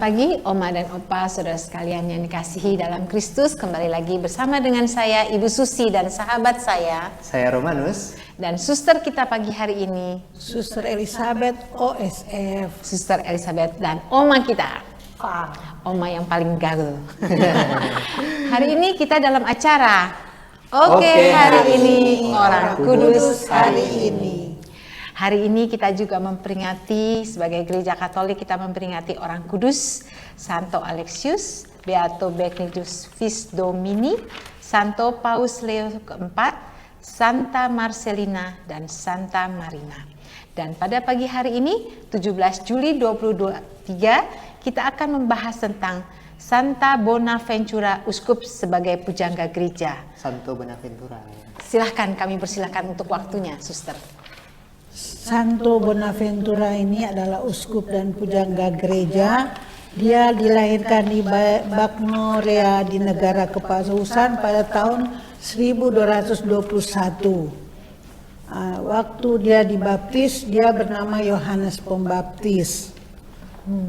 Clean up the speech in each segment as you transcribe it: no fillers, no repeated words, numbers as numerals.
pagi Oma dan Opa, saudara sekalian yang dikasihi dalam Kristus. Kembali lagi bersama dengan saya Ibu Susi dan sahabat saya Romanus, dan suster kita pagi hari ini Suster Elizabeth OSF. Suster Elizabeth dan Oma kita Oma yang paling gaul. Hari ini kita dalam acara Oke, hari ini Orang Kudus hari ini. Hari ini kita juga memperingati, sebagai gereja Katolik kita memperingati orang kudus, Santo Alexius, Beato Benedictus Vis Domini, Santo Paus Leo keempat, Santa Marcelina, dan Santa Marina. Dan pada pagi hari ini, 17 Juli 2023, kita akan membahas tentang Santa Bonaventura, uskup sebagai pujangga gereja. Santo Bonaventura. Silahkan, kami persilahkan untuk waktunya, suster. Santo Bonaventura ini adalah uskup dan pujangga gereja. Dia dilahirkan di Bagnorea di negara Kepasausan pada tahun 1221. Waktu dia dibaptis, dia bernama Yohanes Pembaptis.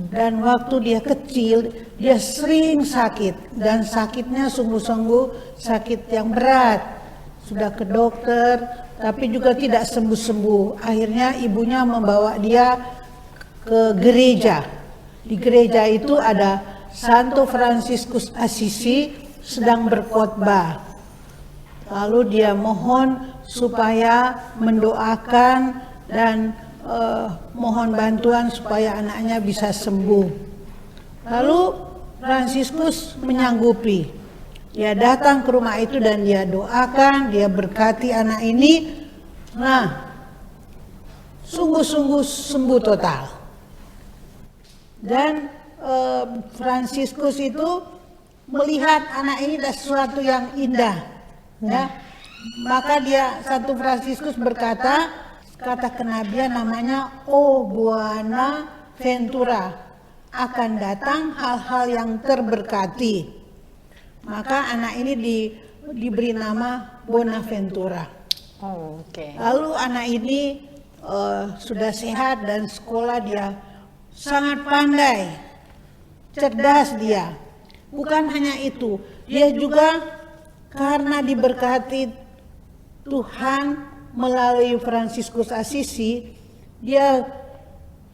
Dan waktu dia kecil, dia sering sakit. Dan sakitnya sungguh-sungguh sakit yang berat. Sudah ke dokter, tapi juga tidak sembuh-sembuh. Akhirnya ibunya membawa dia ke gereja. Di gereja itu ada Santo Fransiskus Assisi sedang berkhotbah. Lalu dia mohon supaya mendoakan dan mohon bantuan supaya anaknya bisa sembuh. Lalu Fransiskus menyanggupi. Dia datang ke rumah itu dan dia doakan, dia berkati anak ini. Nah, sungguh-sungguh sembuh total. Dan Fransiskus itu melihat anak ini ada sesuatu yang indah. Ya. Maka Santo Fransiskus berkata, kata kenabian namanya O Bonaventura, akan datang hal-hal yang terberkati. Maka anak ini diberi nama Bonaventura. Lalu anak ini sudah sehat dan sekolah dia sangat pandai, cerdas dia. Bukan hanya itu, dia juga karena diberkati Tuhan melalui Fransiskus Assisi, dia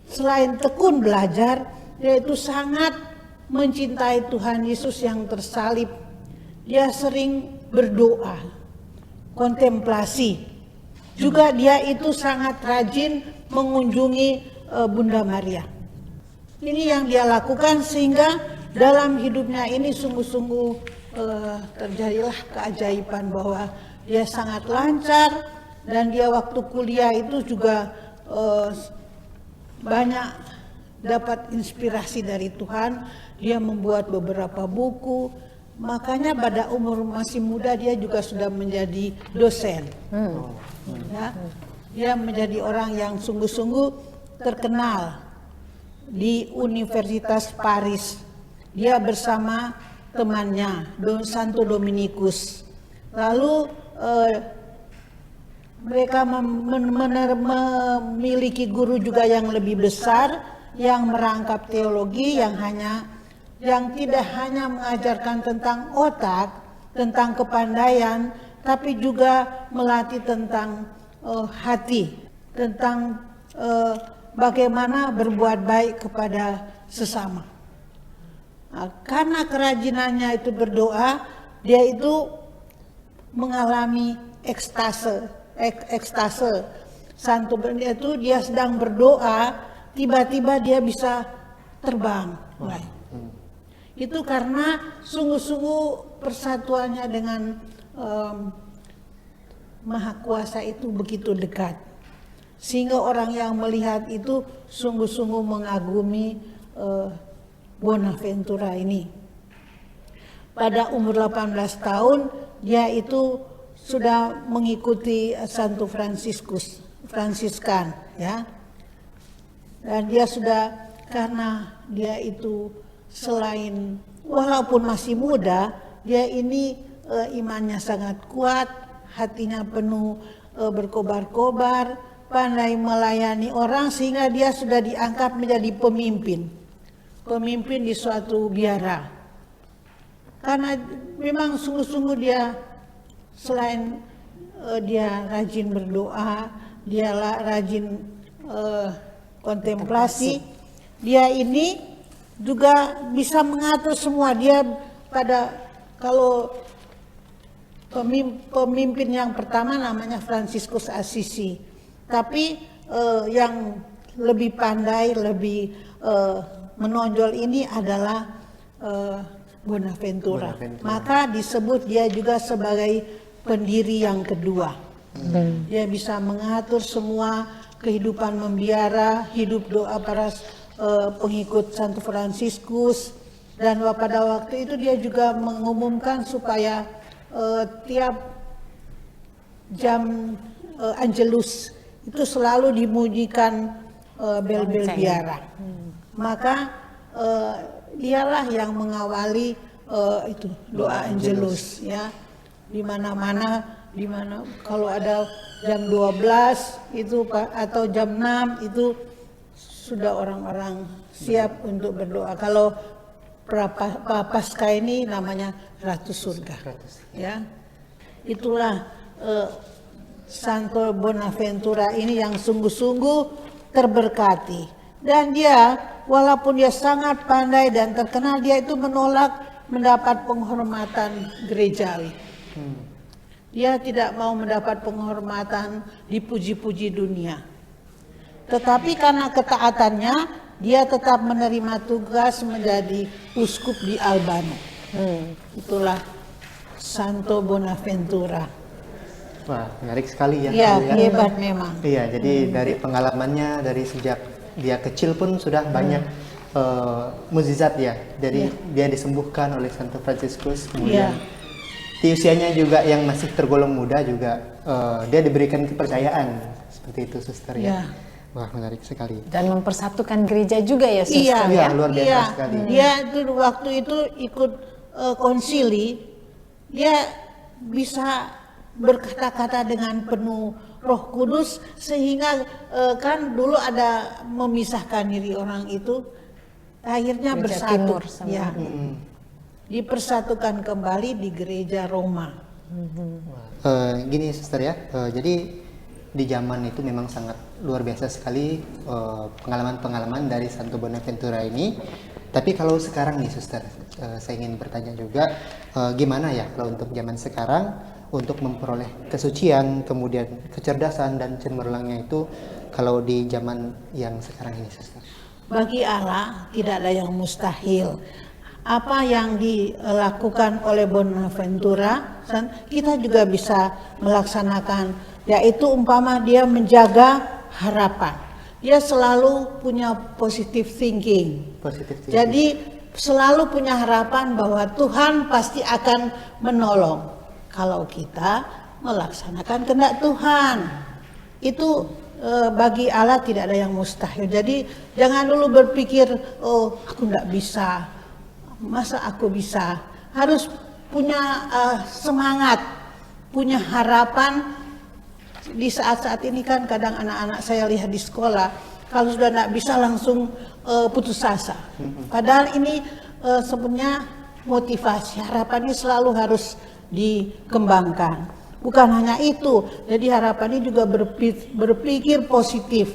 selain tekun belajar, dia itu sangat mencintai Tuhan Yesus yang tersalib. Dia sering berdoa, kontemplasi. Juga dia itu sangat rajin mengunjungi Bunda Maria. Ini yang dia lakukan sehingga dalam hidupnya ini sungguh-sungguh terjadilah keajaiban bahwa dia sangat lancar dan dia waktu kuliah itu juga banyak dapat inspirasi dari Tuhan. Dia membuat beberapa buku, makanya pada umur masih muda dia juga sudah menjadi dosen. Ya, dia menjadi orang yang sungguh-sungguh terkenal di Universitas Paris. Dia bersama temannya Santo Dominikus. Lalu mereka memiliki guru juga yang lebih besar, yang merangkap teologi, yang tidak hanya mengajarkan tentang otak, tentang kepandaian, tapi juga melatih tentang hati, tentang bagaimana berbuat baik kepada sesama. Nah, karena kerajinannya itu berdoa, dia itu mengalami ekstase. Santo itu dia sedang berdoa, tiba-tiba dia bisa terbang. Itu karena sungguh-sungguh persatuannya dengan Maha Kuasa itu begitu dekat. Sehingga orang yang melihat itu sungguh-sungguh mengagumi Bonaventura ini. Pada umur 18 tahun dia itu sudah mengikuti Santo Fransiskan, ya. Dan dia sudah, karena dia itu selain walaupun masih muda, dia ini imannya sangat kuat, hatinya penuh berkobar-kobar, pandai melayani orang sehingga dia sudah diangkat menjadi pemimpin. pemimpin di suatu biara. Karena memang sungguh-sungguh dia selain dia rajin berdoa, dia rajin kontemplasi, dia ini juga bisa mengatur semua. Dia kalau pemimpin yang pertama namanya Fransiskus Assisi, tapi yang lebih pandai, lebih menonjol ini adalah Bonaventura. Maka disebut dia juga sebagai pendiri yang kedua. Dia bisa mengatur semua kehidupan membiara, hidup doa para pengikut Santo Fransiskus, dan pada waktu itu dia juga mengumumkan supaya tiap jam Angelus itu selalu dimunyikan bel-bel biara. Maka dialah yang mengawali itu doa Angelus, ya. Di mana kalau ada jam 12 itu atau jam 6 itu sudah orang-orang siap untuk berdoa. Kalau Prapaskah ini namanya Ratu Surga, ya. Itulah Santo Bonaventura ini yang sungguh-sungguh terberkati. Dan dia, walaupun dia sangat pandai dan terkenal, dia itu menolak mendapat penghormatan gerejawi. Dia tidak mau mendapat penghormatan dipuji-puji dunia. Tetapi karena ketaatannya, dia tetap menerima tugas menjadi uskup di Albano. Itulah Santo Bonaventura. Wah, menarik sekali ya. Iya, hebat memang. Iya, jadi dari pengalamannya, dari sejak dia kecil pun sudah banyak mukjizat ya. Dari dia disembuhkan oleh Santo Fransiskus, kemudian di usianya juga yang masih tergolong muda juga dia diberikan kepercayaan seperti itu, Suster ya. Wah, menarik sekali. Dan mempersatukan gereja juga ya, Suster. Iya, luar biasa sekali. Dia itu waktu itu ikut konsili, dia bisa berkata-kata dengan penuh Roh Kudus, sehingga kan dulu ada memisahkan diri orang itu, akhirnya Gereja bersatu. Timur sama Ya. Dipersatukan kembali di gereja Roma. Gini, Suster ya. Jadi di zaman itu memang sangat luar biasa sekali pengalaman-pengalaman dari Santo Bonaventura ini. Tapi kalau sekarang nih, Suster, saya ingin bertanya juga, gimana ya kalau untuk zaman sekarang untuk memperoleh kesucian, kemudian kecerdasan dan cemerlangnya itu kalau di zaman yang sekarang ini, Suster? Bagi Allah tidak ada yang mustahil. Apa yang dilakukan oleh Bonaventura, kita juga bisa melaksanakan, yaitu umpama dia menjaga harapan. Dia selalu punya positive thinking. Jadi selalu punya harapan bahwa Tuhan pasti akan menolong kalau kita melaksanakan kehendak Tuhan. Itu bagi Allah tidak ada yang mustahil. Jadi jangan dulu berpikir, oh aku tidak bisa, masa aku bisa. Harus punya semangat, punya harapan. Di saat-saat ini kan kadang anak-anak saya lihat di sekolah, kalau sudah tidak bisa langsung putus asa. Padahal ini sebenarnya motivasi, harapannya selalu harus dikembangkan. Bukan hanya itu, jadi harapannya juga berpikir positif.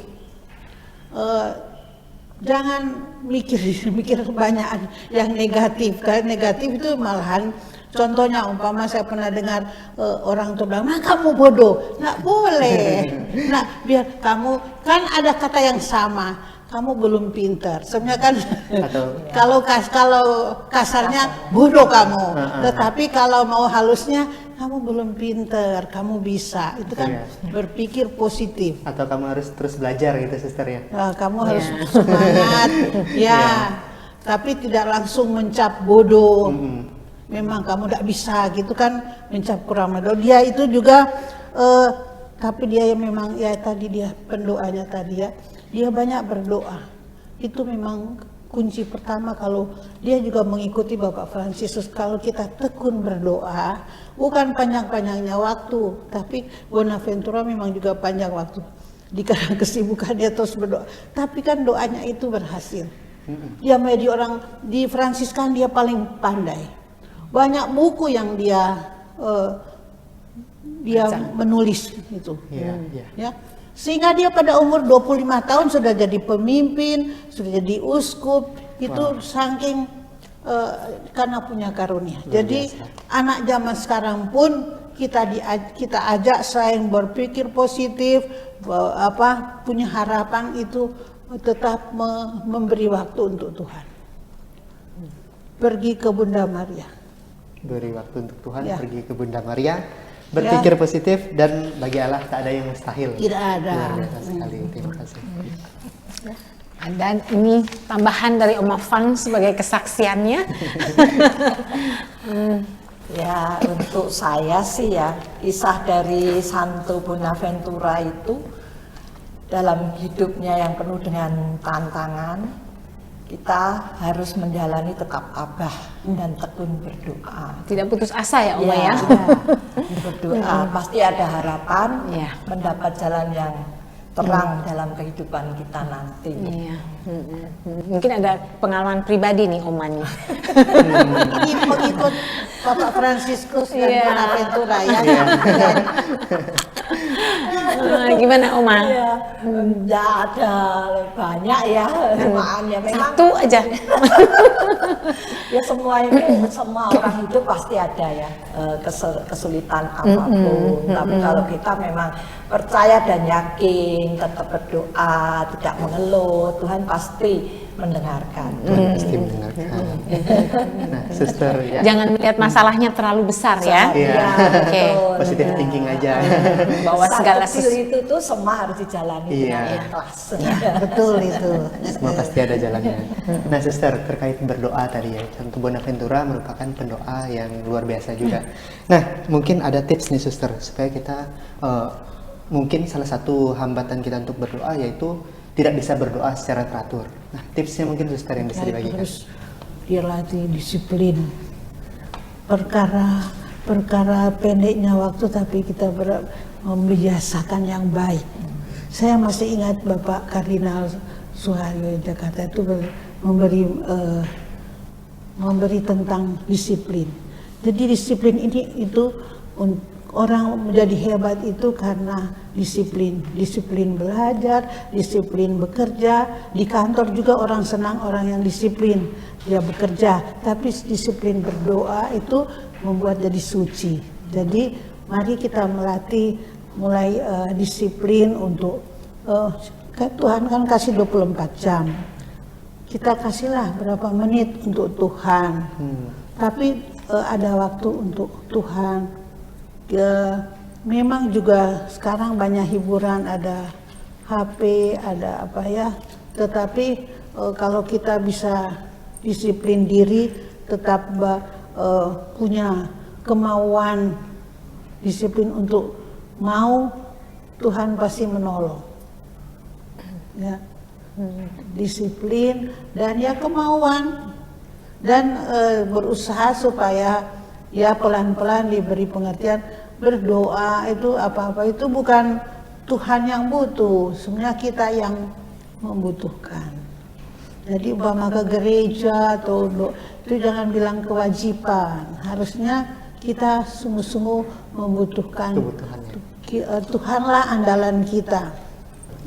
Jangan mikir banyak yang negatif, karena negatif itu malahan. Contohnya umpama saya pernah dengar orang tua bilang, "Nah, kamu bodoh." Nggak boleh. Nah, biar kamu, kan ada kata yang sama, kamu belum pintar. Sebenarnya kan kalau kasarnya bodoh kamu. Tetapi kalau mau halusnya, kamu belum pintar, kamu bisa. Itu kan berpikir positif. Atau kamu harus terus belajar gitu, Suster ya. Nah, kamu harus semangat. Tapi tidak langsung mencap bodoh. Memang kamu tidak bisa gitu kan, mencap kurang bodoh. Dia itu juga tapi dia memang ya tadi dia pendoanya tadi ya. Dia banyak berdoa. Itu memang kunci pertama kalau dia juga mengikuti Bapak Fransiskus. Kalau kita tekun berdoa, bukan panjang-panjangnya waktu, tapi Bonaventura memang juga panjang waktu. Di kesibukan dia terus berdoa. Tapi kan doanya itu berhasil. Dia menjadi orang di Fransiskan, dia paling pandai. Banyak buku yang dia menulis itu. Ya. Sehingga dia pada umur 25 tahun sudah jadi pemimpin, sudah jadi uskup, itu saking karena punya karunia. Jadi anak zaman sekarang pun kita ajak selain berpikir positif, punya harapan itu tetap memberi waktu untuk Tuhan. Pergi ke Bunda Maria. Beri waktu untuk Tuhan, pergi ke Bunda Maria, berpikir positif, dan bagi Allah tak ada yang mustahil. Tidak ada. Luar biasa sekali, terima kasih. Dan ini tambahan dari Oma Fang sebagai kesaksiannya. Ya, untuk saya sih ya, kisah dari Santo Bonaventura itu dalam hidupnya yang penuh dengan tantangan, kita harus menjalani tetap abah dan tekun berdoa. Tidak putus asa ya Oma ya. Berdoa, pasti ada harapan Ya. mendapat jalan yang terang dalam kehidupan kita nanti. Iya. Mungkin ada pengalaman pribadi nih Omanya. Pengikut Bapak Fransiskus dan Bonaventura ya. Gimana Oma? Enggak ada banyak ya, ya memang Satu aja. ya semua orang hidup pasti ada ya kesulitan apapun. Tapi kalau kita memang percaya dan yakin, tetap berdoa, tidak mengeluh, Tuhan pasti mendengarkan. Pasti mendengarkan. Nah, suster ya. Jangan melihat masalahnya terlalu besar ya. Iya. Oke. Positif thinking aja. Bahwa segala kecil itu tuh semua harus dijalani dengan ikhlas. Betul itu. Semua pasti ada jalannya. Nah, suster, terkait berdoa tadi ya, Santo Bonaventura merupakan pendoa yang luar biasa juga. Nah, mungkin ada tips nih suster supaya kita mungkin salah satu hambatan kita untuk berdoa yaitu tidak bisa berdoa secara teratur. Nah, tipsnya mungkin suster yang bisa dibagikan. Harus dilatih disiplin. Perkara pendeknya waktu, tapi kita membiasakan yang baik. Saya masih ingat Bapak Kardinal Suharyo Jakarta itu memberi tentang disiplin. Jadi disiplin itu orang menjadi hebat itu karena disiplin belajar, disiplin bekerja. Di kantor juga orang senang orang yang disiplin, dia bekerja. Tapi disiplin berdoa itu membuat jadi suci. Jadi mari kita mulai disiplin untuk Tuhan kan kasih 24 jam. Kita kasihlah berapa menit untuk Tuhan. Tapi ada waktu untuk Tuhan. Memang juga sekarang banyak hiburan, ada HP, ada apa ya. Tetapi kalau kita bisa disiplin diri, tetap punya kemauan disiplin untuk mau, Tuhan pasti menolong. Ya, disiplin dan ya kemauan dan berusaha supaya ya pelan-pelan diberi pengertian. Berdoa itu apa-apa itu bukan Tuhan yang butuh, sebenarnya kita yang membutuhkan. Jadi umpama ke gereja atau itu jangan bilang kewajiban, harusnya kita sungguh-sungguh membutuhkan Tuhanlah andalan kita.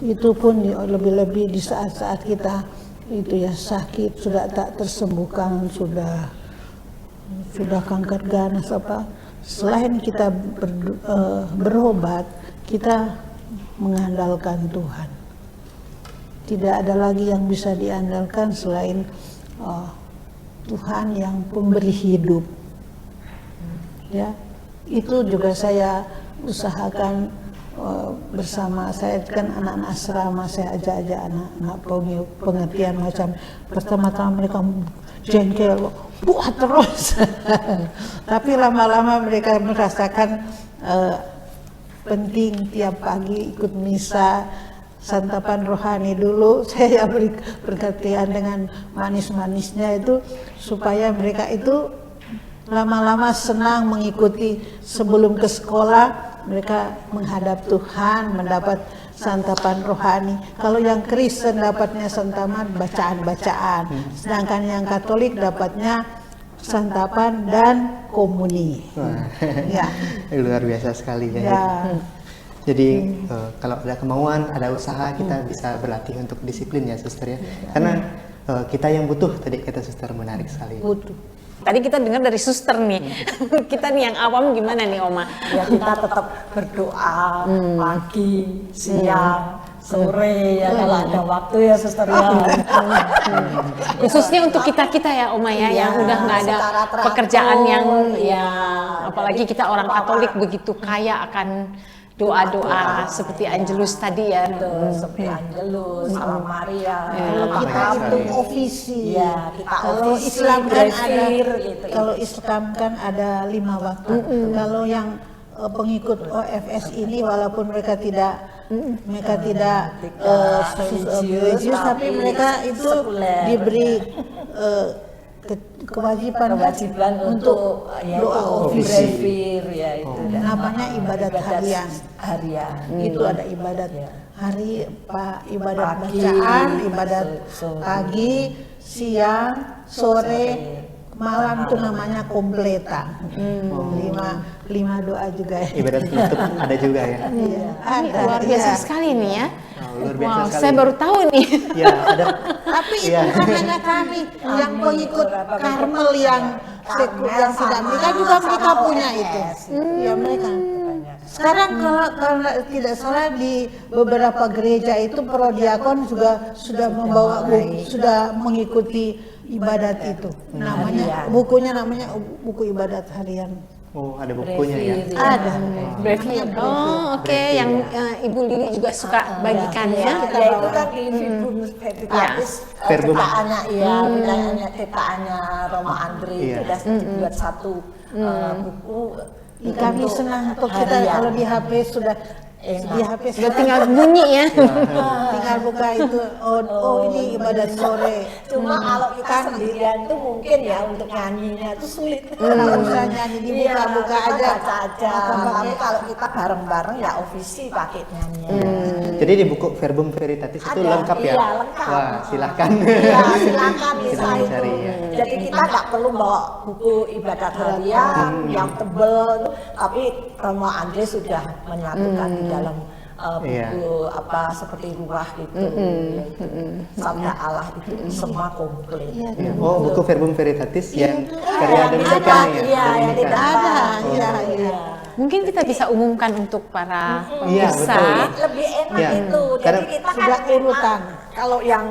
Itu pun lebih-lebih di saat-saat kita itu ya sakit, sudah tak tersembuhkan, sudah kanker ganas apa. Selain kita berobat, kita mengandalkan Tuhan. Tidak ada lagi yang bisa diandalkan selain Tuhan yang pemberi hidup. Ya, itu juga saya usahakan bersama. Saya kan anak-anak asrama, saya ajak anak-anak pengertian macam pertama-tama mereka jengkel, buat terus. Tapi lama-lama mereka merasakan penting tiap pagi ikut misa, santapan rohani dulu. Saya beri pengertian dengan manis-manisnya itu supaya mereka itu lama-lama senang mengikuti sebelum ke sekolah. Mereka menghadap Tuhan, mendapat santapan rohani. Kalau yang Kristen dapatnya santapan bacaan-bacaan, sedangkan yang Katolik dapatnya santapan dan komuni. Ya. Luar biasa sekali ya. Ya. Jadi kalau ada kemauan, ada usaha, kita bisa berlatih untuk disiplin ya suster ya. Karena kita yang butuh, tadi kata suster, menarik sekali. Butuh. Tadi kita dengar dari suster nih. Kita nih yang awam gimana nih Oma? Ya kita tetap berdoa pagi, siang, sore ya kalau ada waktu ya suster ya. Khususnya untuk kita ya Oma ya, yang udah nggak ada secara teratur, pekerjaan yang ya. apalagi kita orang Katolik begitu kaya akan doa-doa seperti Angelus tadi ya. Seperti Angelus, Salam Maria. Kita itu ofisi. Ya, kita Kalau ofisi, Islam kan ada, drive-in, gitu. kalau Islam kan ada 5 waktu. Kalau yang pengikut OFS ini, walaupun mereka tidak religius, tapi mereka itu sekuler. diberi kewajiban untuk doa ofisi. drive-in, ya itu. Namanya ibadat harian. Harian. Itu ada ibadat hari, ibadat Pagi, bacaan, ibadat sore. pagi, siang, sore, malam itu namanya kompletan. Lima doa juga ya. Ibadat penutup ada juga ya. Iya, Ini ada, luar biasa iya. sekali nih ya. Luar biasa sekali. Saya baru tahu nih. Ya, ada. Tapi itu Iya. bukan hanya kami yang pengikut Karmel yang tidak, mereka juga mereka punya itu. Ya mereka. Sekarang kalau tidak salah di beberapa gereja itu prodiakon juga sudah membawa sudah mengikuti ibadat itu. Namanya bukunya namanya buku ibadat harian. Oh, ada bukunya ya. Ada. Brevier. Oh, oke, yang Ibu Lili juga suka bagikan ya. Ya itu kan di Verbum Veritatis, Verbum. cetakannya penyanyiannya cetakannya Roma Andre itu sudah dibuat satu buku. Kami untuk senang untuk kita harian. kalau di HP sudah di HP Sudah tinggal bunyi ya. tinggal buka itu. Oh ini ibadat sore. Cuma kalau kita sendirian tuh mungkin ya untuk nyanyinya itu sulit. Nggak usah nyanyi, dibuka-buka Iya, aja. baca aja. Tapi kalau kita bareng-bareng ya ofisi pakai nyanyian. Jadi di buku Verbum Veritatis itu Ada, lengkap ya? iya, lengkap. Wah, silahkan. Ya silakan bisa Silakan itu. cari ya. Jadi kita nggak perlu bawa buku ibadat harian yang tebel, tapi Romo Andre sudah menyatukan di dalam buku apa seperti ruah gitu, sabda Allah itu semua komplit. Ya. Oh, buku Verbum Veritatis yang karya Dominika nih ya? Iya, yang Dominika. tidak Ada, ada. iya. Mungkin kita bisa umumkan untuk para Iya, pemirsa. betul. Lebih enak Ya, itu. Jadi karena kita kan sudah urutan. Kalau yang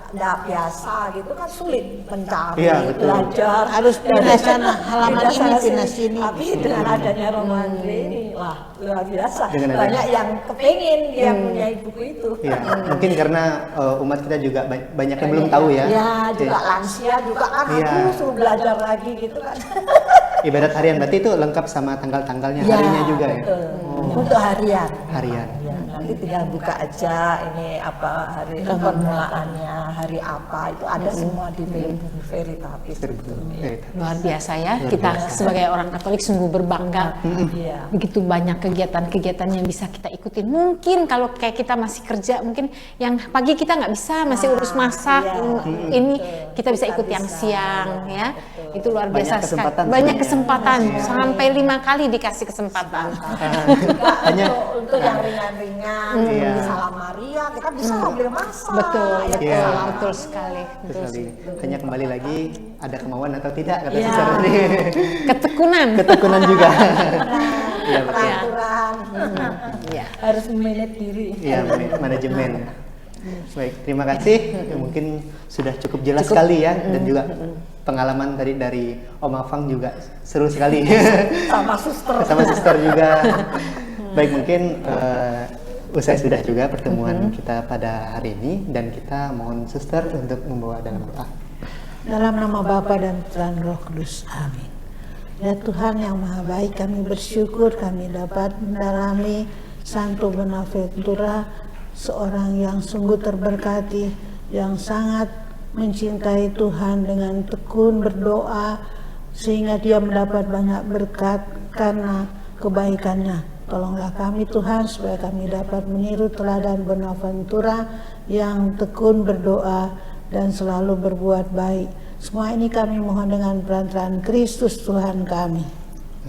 nggak biasa gitu kan sulit mencari, Iya, betul. belajar. Harus pindah sana, halaman Pindah ini, sana pindah sini. sini. Tapi dengan adanya Romo Andre ini, wah luar biasa. Dengan adanya- Banyak yang kepingin dia punya buku itu. Ya, mungkin karena umat kita juga banyak yang belum tahu ya. Ya, juga lansia juga kan Iya. aku suruh belajar lagi gitu kan. Ibadat harian berarti itu lengkap sama tanggal-tanggalnya, harinya juga ya. betul. Untuk harian. Harian. Ya, nanti tinggal buka aja ini apa hari permulaannya, hari apa itu ada semua di Verbum Veritatis. Verbum Veritatis. Luar biasa ya. Kita sebagai orang Katolik sungguh berbangga. Iya. Begitu banyak kegiatan-kegiatan yang bisa kita ikutin. Mungkin kalau kayak kita masih kerja, mungkin yang pagi kita nggak bisa, masih urus masak. Ini kita bisa ikut yang siang ya. Itu luar Banyak biasa sekali. kesempatan Banyak sebenarnya. kesempatan. Sampai 5 kali dikasih kesempatan. Juga Hanya untuk yang ringan-ringan, Iya. di Salam Maria kita bisa sambil masak. Betul, Ya, betul, Iya. betul sekali. Terus kali hanya kembali lagi ada kemauan atau tidak kata Iya. suster tadi. Ketekunan. Ketekunan juga. Iya, betul. Peraturan Ya. harus memanage diri. Iya, manajemen. Baik, terima kasih. Ya, mungkin sudah cukup jelas sekali ya, dan juga pengalaman tadi dari Om Afang juga seru sekali. Sama suster. Sama suster juga. Baik, mungkin usai sudah juga pertemuan kita pada hari ini, dan kita mohon suster untuk membawa dalam doa. Dalam nama Bapa dan Putra dan Roh Kudus. Amin. Ya Tuhan yang Maha Baik, kami bersyukur kami dapat mendalami Santo Bonaventura, seorang yang sungguh terberkati, yang sangat mencintai Tuhan dengan tekun berdoa, sehingga dia mendapat banyak berkat karena kebaikannya. Tolonglah kami Tuhan supaya kami dapat meniru teladan Bonaventura yang tekun berdoa dan selalu berbuat baik. Semua ini kami mohon dengan perantaraan Kristus Tuhan kami.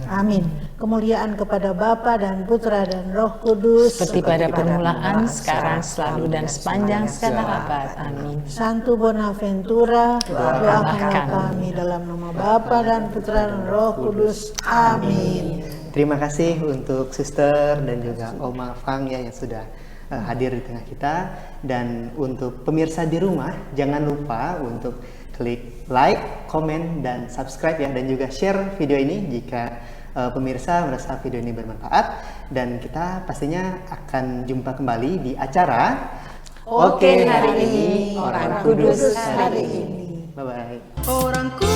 Amin. Kemuliaan kepada Bapa dan Putra dan Roh Kudus, Seperti pada permulaan, sekarang, selalu, dan sepanjang segala abad. Amin. Santo Bonaventura, doakanlah kami dalam nama Bapa dan Putra dan Roh Kudus. Amin. Terima kasih untuk Suster dan juga Oma Fang ya yang sudah hadir di tengah kita. Dan untuk pemirsa di rumah, jangan lupa untuk klik like, komen, dan subscribe ya, dan juga share video ini jika pemirsa merasa video ini bermanfaat. Dan kita pastinya akan jumpa kembali di acara Oke, hari ini Orang Kudus hari ini. Bye bye. Orang Kudus.